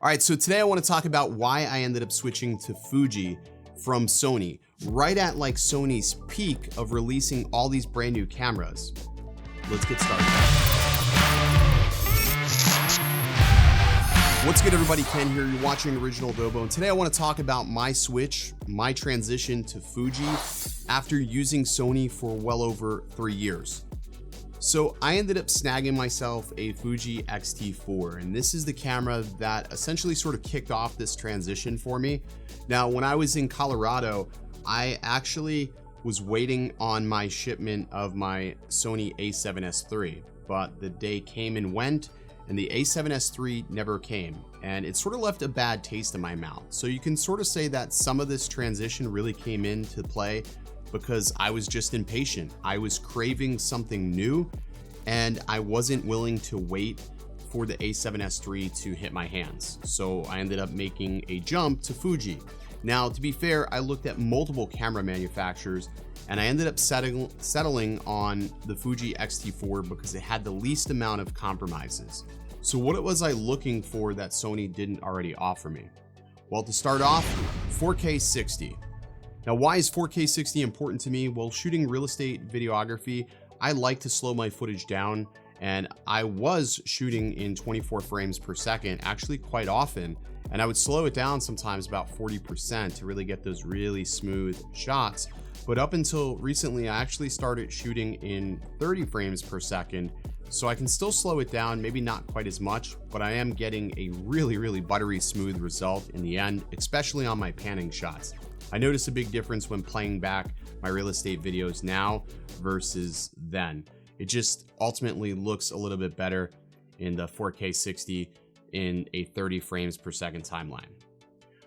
All right, so today I want to talk about why I ended up switching to Fuji from Sony, right at like Sony's peak of releasing all these brand new cameras. Let's get started. What's good, everybody? Ken here. You're watching OriginaldoBo, and today I want to talk about my switch, my transition to Fuji after using Sony for well over 3 years. So I ended up snagging myself a Fuji X-T4, and this is the camera that essentially sort of kicked off this transition for me. Now, when I was in Colorado, I actually was waiting on my shipment of my Sony a7S III, but the day came and went, and the a7S III never came, and it sort of left a bad taste in my mouth. So you can sort of say that some of this transition really came into play because I was just impatient. I was craving something new, and I wasn't willing to wait for the a7S III to hit my hands. So I ended up making a jump to Fuji. Now, to be fair, I looked at multiple camera manufacturers, and I ended up settling on the Fuji X-T4 because it had the least amount of compromises. So what was I looking for that Sony didn't already offer me? Well, to start off, 4K 60. Now, why is 4K 60 important to me? Well, shooting real estate videography, I like to slow my footage down, and I was shooting in 24 frames per second actually quite often, and I would slow it down sometimes about 40% to really get those really smooth shots. But up until recently, I actually started shooting in 30 frames per second, so I can still slow it down, maybe not quite as much, but I am getting a really buttery smooth result in the end, especially on my panning shots. I notice a big difference when playing back my real estate videos now versus then. It just ultimately looks a little bit better in the 4K 60 in a 30 frames per second timeline.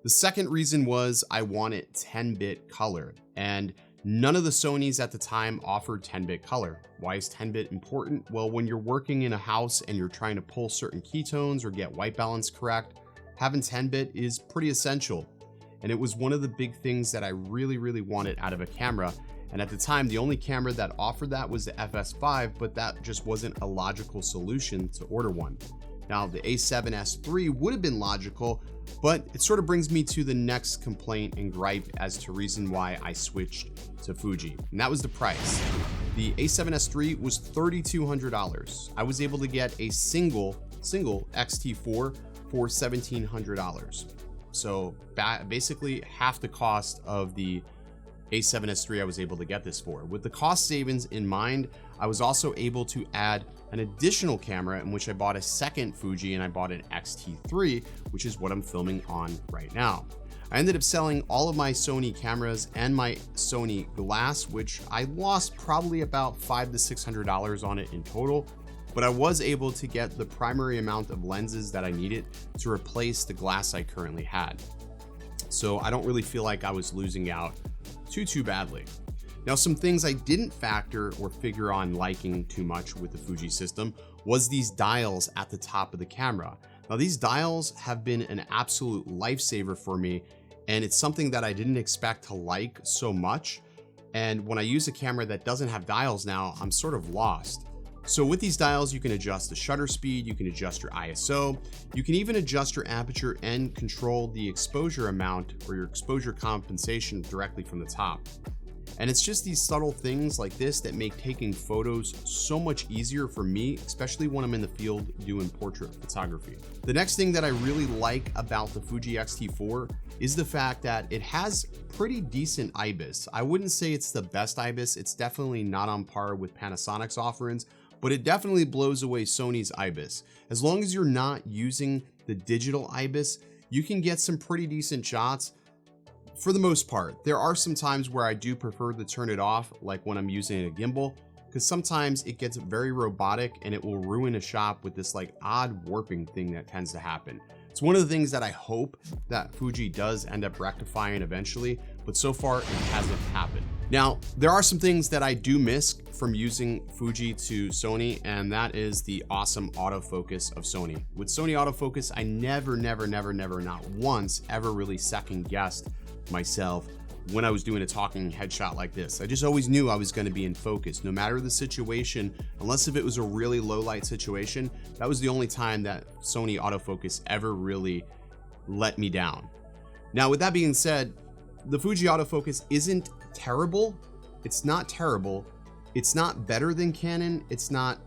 The second reason was I wanted 10-bit color, and none of the Sonys at the time offered 10-bit color. Why is 10-bit important? Well, when you're working in a house and you're trying to pull certain ketones or get white balance correct, having 10-bit is pretty essential. And it was one of the big things that I really wanted out of a camera. And at the time, the only camera that offered that was the FS5, but that just wasn't a logical solution to order one. Now, the a7S III would have been logical, but it sort of brings me to the next complaint and gripe as to reason why I switched to Fuji, and that was the price. The a7S III was $3,200. I was able to get a single X-T4 for $1,700. So basically half the cost of the a7S III I was able to get this for. With the cost savings in mind, I was also able to add an additional camera in which I bought a second Fuji, and I bought an X-T3, which is what I'm filming on right now. I ended up selling all of my Sony cameras and my Sony glass, which I lost probably about $500 to $600 on it in total. But I was able to get the primary amount of lenses that I needed to replace the glass I currently had. So I don't really feel like I was losing out too badly. Now, some things I didn't factor or figure on liking too much with the Fuji system was these dials at the top of the camera. Now, these dials have been an absolute lifesaver for me, and it's something that I didn't expect to like so much. And when I use a camera that doesn't have dials now, I'm sort of lost. So with these dials, you can adjust the shutter speed, you can adjust your ISO, you can even adjust your aperture and control the exposure amount or your exposure compensation directly from the top. And it's just these subtle things like this that make taking photos so much easier for me, especially when I'm in the field doing portrait photography. The next thing that I really like about the Fuji X-T4 is the fact that it has pretty decent IBIS. I wouldn't say it's the best IBIS. It's definitely not on par with Panasonic's offerings, but it definitely blows away Sony's IBIS. As long as you're not using the digital IBIS, you can get some pretty decent shots for the most part. There are some times where I do prefer to turn it off, like when I'm using a gimbal, because sometimes it gets very robotic and it will ruin a shot with this like odd warping thing that tends to happen. It's one of the things that I hope that Fuji does end up rectifying eventually, but so far it hasn't happened. Now, there are some things that I do miss from using Fuji to Sony, and that is the awesome autofocus of Sony. With Sony autofocus, I never, not once ever really second guessed myself when I was doing a talking headshot like this. I just always knew I was going to be in focus no matter the situation, unless if it was a really low light situation. That was the only time that Sony autofocus ever really let me down. Now, with that being said, the Fuji autofocus isn't terrible. It's not terrible. It's not better than Canon. It's not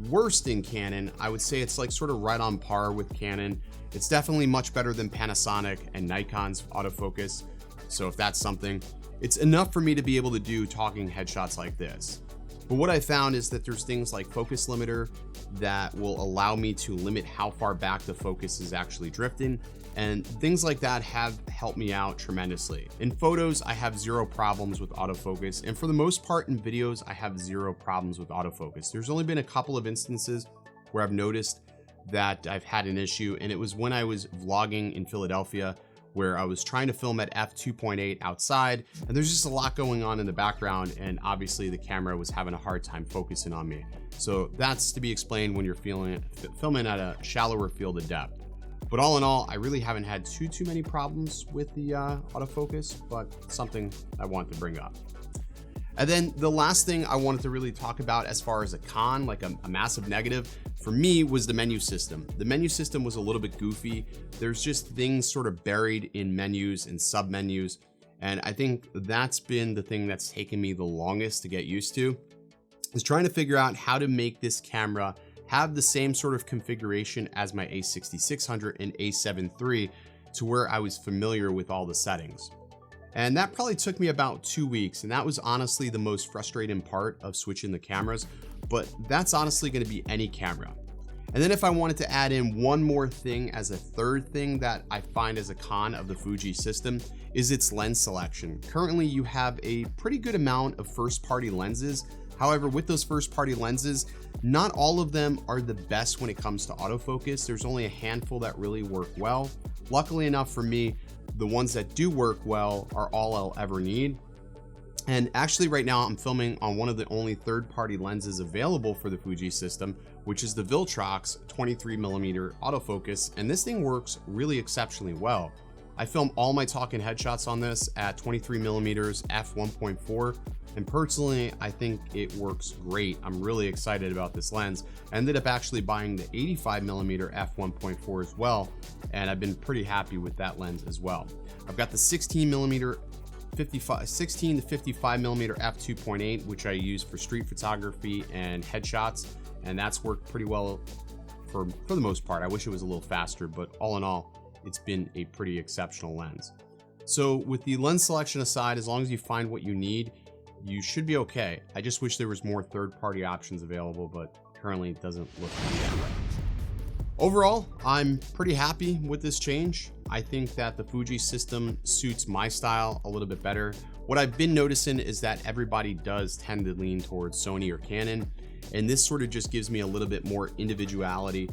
worse than Canon. I would say it's like sort of right on par with Canon. It's definitely much better than Panasonic and Nikon's autofocus. So if that's something, it's enough for me to be able to do talking headshots like this. But what I found is that there's things like focus limiter that will allow me to limit how far back the focus is actually drifting, and things like that have helped me out tremendously. In photos, I have zero problems with autofocus, and for the most part in videos, I have zero problems with autofocus. There's only been a couple of instances where I've noticed that I've had an issue, and it was when I was vlogging in Philadelphia, where I was trying to film at f2.8 outside, and there's just a lot going on in the background, and obviously the camera was having a hard time focusing on me. So that's to be explained when you're filming at a shallower field of depth. But all in all, I really haven't had too many problems with the autofocus, but something I want to bring up. And then the last thing I wanted to really talk about as far as a con, like a massive negative for me, was the menu system. The menu system was a little bit goofy. There's just things sort of buried in menus and sub menus. And I think that's been the thing that's taken me the longest to get used to, is trying to figure out how to make this camera have the same sort of configuration as my a6600 and a7 III, to where I was familiar with all the settings. And that probably took me about 2 weeks, and that was honestly the most frustrating part of switching the cameras, but that's honestly going to be any camera. And then if I wanted to add in one more thing as a third thing that I find as a con of the Fuji system, is its lens selection. Currently you have a pretty good amount of first-party lenses. However, with those first-party lenses, not all of them are the best when it comes to autofocus. There's only a handful that really work well. Luckily enough for me, the ones that do work well are all I'll ever need. And actually right now I'm filming on one of the only third-party lenses available for the Fuji system, which is the Viltrox 23mm autofocus, and this thing works really exceptionally well. I film all my talking headshots on this at 23mm f1.4, and personally I think it works great. I'm really excited about this lens. I ended up actually buying the 85mm f1.4 as well, and I've been pretty happy with that lens as well. I've got the 16 to 55mm f2.8, which I use for street photography and headshots, and that's worked pretty well for the most part. I wish it was a little faster, but all in all, it's been a pretty exceptional lens. So with the lens selection aside, as long as you find what you need, you should be okay. I just wish there was more third-party options available, but currently it doesn't look like that. Overall, I'm pretty happy with this change. I think that the Fuji system suits my style a little bit better. What I've been noticing is that everybody does tend to lean towards Sony or Canon, and this sort of just gives me a little bit more individuality,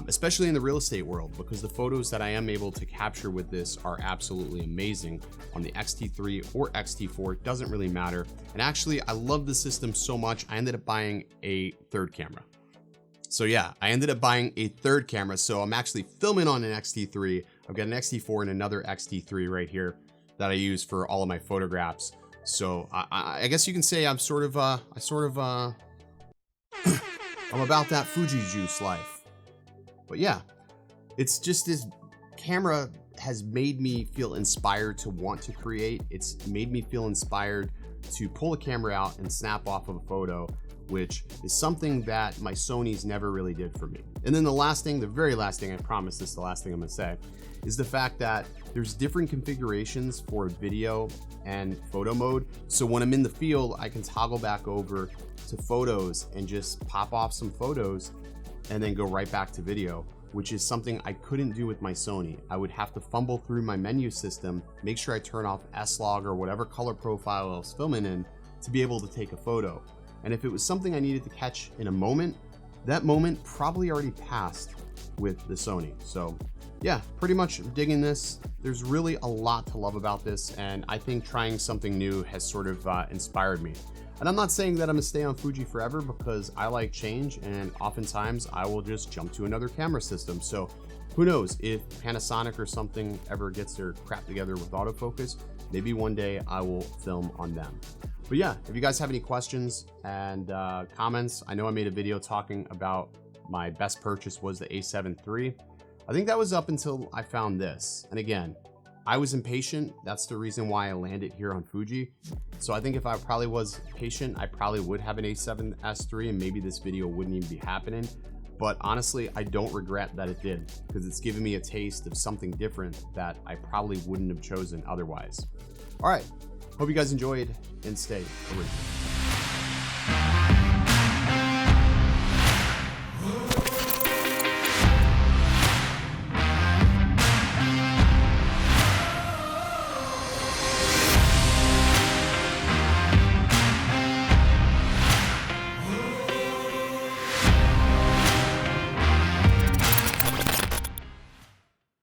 especially in the real estate world, because the photos that I am able to capture with this are absolutely amazing on the X-T3 or X-T4. It doesn't really matter. And actually, I love the system so much, I ended up buying a third camera. So yeah, I ended up buying a third camera. So I'm actually filming on an X-T3. I've got an X-T4 and another X-T3 right here that I use for all of my photographs. So I guess you can say I'm sort of I'm about that Fuji Juice life. But yeah, it's just this camera has made me feel inspired to want to create. It's made me feel inspired to pull a camera out and snap off of a photo, which is something that my Sonys never really did for me. And then the last thing, the very last thing, I promise this is the last thing I'm gonna say, is the fact that there's different configurations for video and photo mode. So when I'm in the field, I can toggle back over to photos and just pop off some photos and then go right back to video, which is something I couldn't do with my Sony. I would have to fumble through my menu system, make sure I turn off S-Log or whatever color profile I was filming in to be able to take a photo. And if it was something I needed to catch in a moment, that moment probably already passed with the Sony. So yeah, pretty much digging this. There's really a lot to love about this, and I think trying something new has sort of inspired me. And I'm not saying that I'm gonna stay on Fuji forever, because I like change, and oftentimes I will just jump to another camera system. So Who knows, if Panasonic or something ever gets their crap together with autofocus, maybe one day I will film on them. But yeah, if you guys have any questions and comments, I know I made a video talking about my best purchase was the A7 III. I think that was up until I found this. And again, I was impatient. That's the reason why I landed here on Fuji. So I think if I probably was patient, I probably would have an A7S III and maybe this video wouldn't even be happening. But honestly, I don't regret that it did because it's given me a taste of something different that I probably wouldn't have chosen otherwise. All right, hope you guys enjoyed and stay original.